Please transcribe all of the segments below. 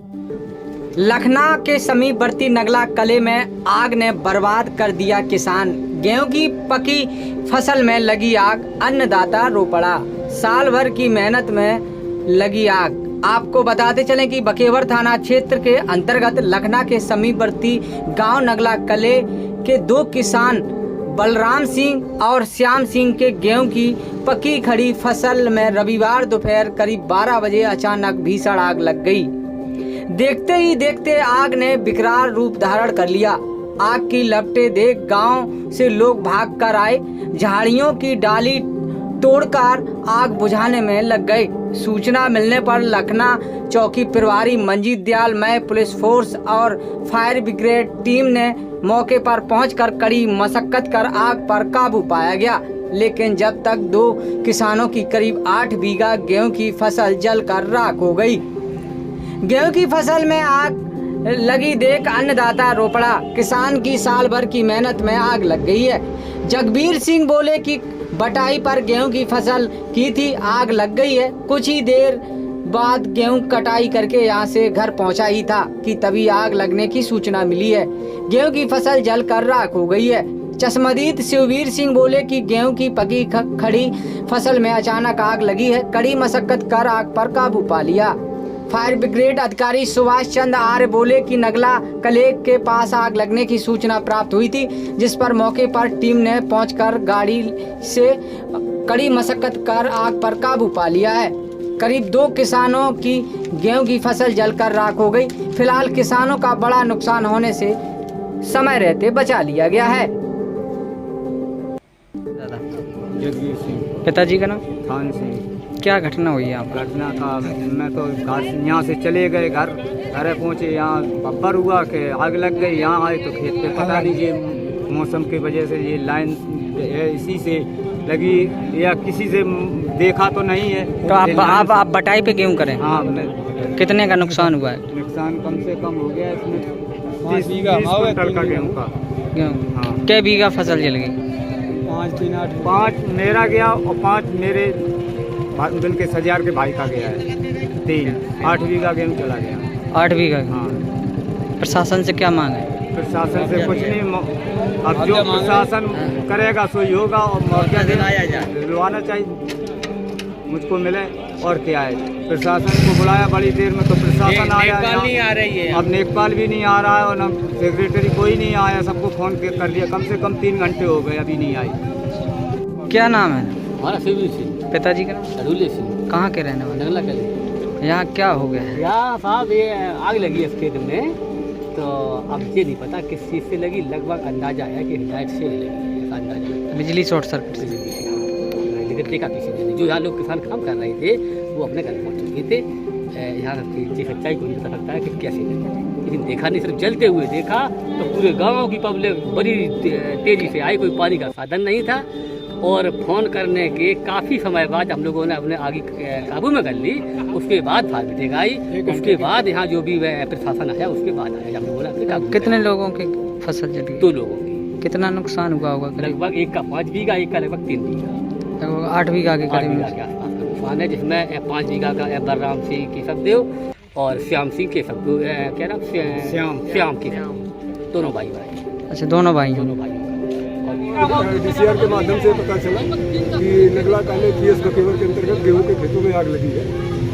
लखना के समीपवर्ती नगला कले में आग ने बर्बाद कर दिया किसान। गेहूं की पकी फसल में लगी आग, अन्नदाता रो पड़ा। साल भर की मेहनत में लगी आग। आपको बताते चलें कि बकेवर थाना क्षेत्र के अंतर्गत लखना के समीपवर्ती गांव नगला कले के दो किसान बलराम सिंह और श्याम सिंह के गेहूं की पकी खड़ी फसल में रविवार दोपहर करीब 12 बजे अचानक भीषण आग लग गई। देखते ही देखते आग ने विकराल रूप धारण कर लिया। आग की लपटें देख गांव से लोग भाग कर आए, झाड़ियों की डाली तोड़कर आग बुझाने में लग गए। सूचना मिलने पर लखना चौकी प्रभारी मंजीत दयाल मय, पुलिस फोर्स और फायर ब्रिगेड टीम ने मौके पर पहुंचकर कड़ी मशक्कत कर आग पर काबू पाया गया। लेकिन जब तक दो किसानों की करीब 8 बीघा गेहूं की फसल जलकर राख हो गई। गेहूं की फसल में आग लगी देख अन्नदाता रो पड़ा। किसान की साल भर की मेहनत में आग लग गई है। जगबीर सिंह बोले कि बटाई पर गेहूं की फसल की थी, आग लग गई है। कुछ ही देर बाद गेहूं कटाई करके यहां से घर पहुंचा ही था कि तभी आग लगने की सूचना मिली है। गेहूं की फसल जलकर राख हो गई है। चश्मदीद शिववीर सिंह बोले कि गेहूं की पकी खड़ी फसल में अचानक आग लगी है। कड़ी मशक्कत कर आग पर काबू पा लिया। फायर ब्रिगेड अधिकारी सुभाष चंद्र आर्य बोले कि नगला कले के पास आग लगने की सूचना प्राप्त हुई थी, जिस पर मौके पर टीम ने पहुंचकर गाड़ी से कड़ी मशक्कत कर आग पर काबू पा लिया है। करीब 2 किसानों की गेहूं की फसल जलकर राख हो गई। फिलहाल किसानों का बड़ा नुकसान होने से समय रहते बचा लिया गया है। जगबीर सिंह। पिताजी का नाम? खान सिंह। क्या घटना हुई यहाँ पर? घटना का मैं तो घर यहाँ से चले गए, घर पहुँचे, यहाँ बब्बर हुआ कि आग लग गई। यहाँ आए तो खेत पे पता नहीं ये मौसम की वजह से ये लाइन इसी से लगी या किसी से देखा तो नहीं है। तो आप बटाई पे गेहूं करें? हाँ। कितने का नुकसान हुआ है? नुकसान कम से कम हो गया इसमें 30 क्विंटल का गेहूँ का। हाँ। क्या बीघा फसल जल गई? 5 मेरा गया और 5 मेरे उनके सजार के भाई का गया है। 8 बीघा गेहूँ चला गया। 8 बीघा? हाँ। प्रशासन से क्या मांग है? प्रशासन से कुछ नहीं, अब जो प्रशासन करेगा सो ही होगा और मौका दिलवाना चाहिए मुझको मिले। और क्या है, प्रशासन को बुलाया बड़ी देर में तो प्रशासन आया नहीं आ रही है। अब नेकपाल भी नहीं आ रहा है और न सेक्रेटरी कोई नहीं आया। सबको फोन कर दिया, कम से कम 3 घंटे हो गए, अभी नहीं आई। क्या नाम है? हमारा शिववीर सिंह। पिताजी का नाम? अरुले सिंह। कहाँ के रहने वाले? नगला कले। यहाँ क्या हो गया है? यहाँ साहब ये आग लगी है इस खेत में, तो अब ये नहीं पता किस चीज़ से लगी। लगभग अंदाजा है कि लाइट से लगी है, अंदाजा। बिजली शॉर्ट सर्किट से? लेकिन देखा किसी ने नहीं। जो यहाँ लोग किसान काम कर रहे थे वो अपने घर पहुँच चुके थे। यहाँ की सच्चाई को नहीं पता लगता है कि कैसे लगी, लेकिन देखा नहीं, सिर्फ जलते हुए देखा। तो पूरे गाँव की पब्लिक बड़ी तेज़ी से आई, कोई पानी का साधन नहीं था। और फ़ोन करने के काफ़ी समय बाद हम लोगों ने अपने आगे काबू में कर ली। उसके बाद फायर ब्रिगेड आई, उसके बाद यहाँ जो भी प्रशासन आया उसके बाद आया। हमने बोला काबू। कितने लोगों की फसल जली? 2 लोगों की। कितना नुकसान हुआ होगा? लगभग एक का 5 बीघा, एक का लगभग 3 बीघा। लगभग 8 बीघा के 8 बीघा के आसपास का नुकसान है, जिसमें 5 बीघा का बलराम सिंह केशवदेव और श्याम सिंह केशव, क्या नाम, श्याम के दोनों भाई। अच्छा, दोनों भाई? DCR के माध्यम से पता चला कि नगला काले PS बकेवर के अंतर्गत गेहूं के खेतों में आग लगी है।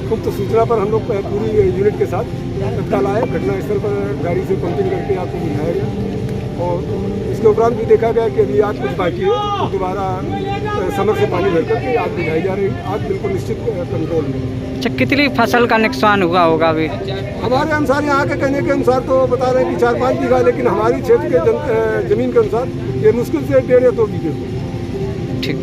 गुप्त सूचना पर हम लोग पूरी यूनिट के साथ तत्काल आए। घटनास्थल पर गाड़ी से पंपिंग करके आग को बुझाया गया और इसके उपरांत भी देखा गया कि अभी आग कुछ बाकी है, तो दोबारा समर से पानी भर करके आग बुझाई जा रही है। आग बिल्कुल निश्चित कंट्रोल में। अच्छा, कितनी फसल का नुकसान हुआ होगा अभी? हमारे अनुसार, यहाँ के कहने के अनुसार तो बता रहे हैं कि 4-5 बीघा, लेकिन हमारी क्षेत्र के जमीन के अनुसार ये मुश्किल से 1.5 या 2 बीघे। ठीक।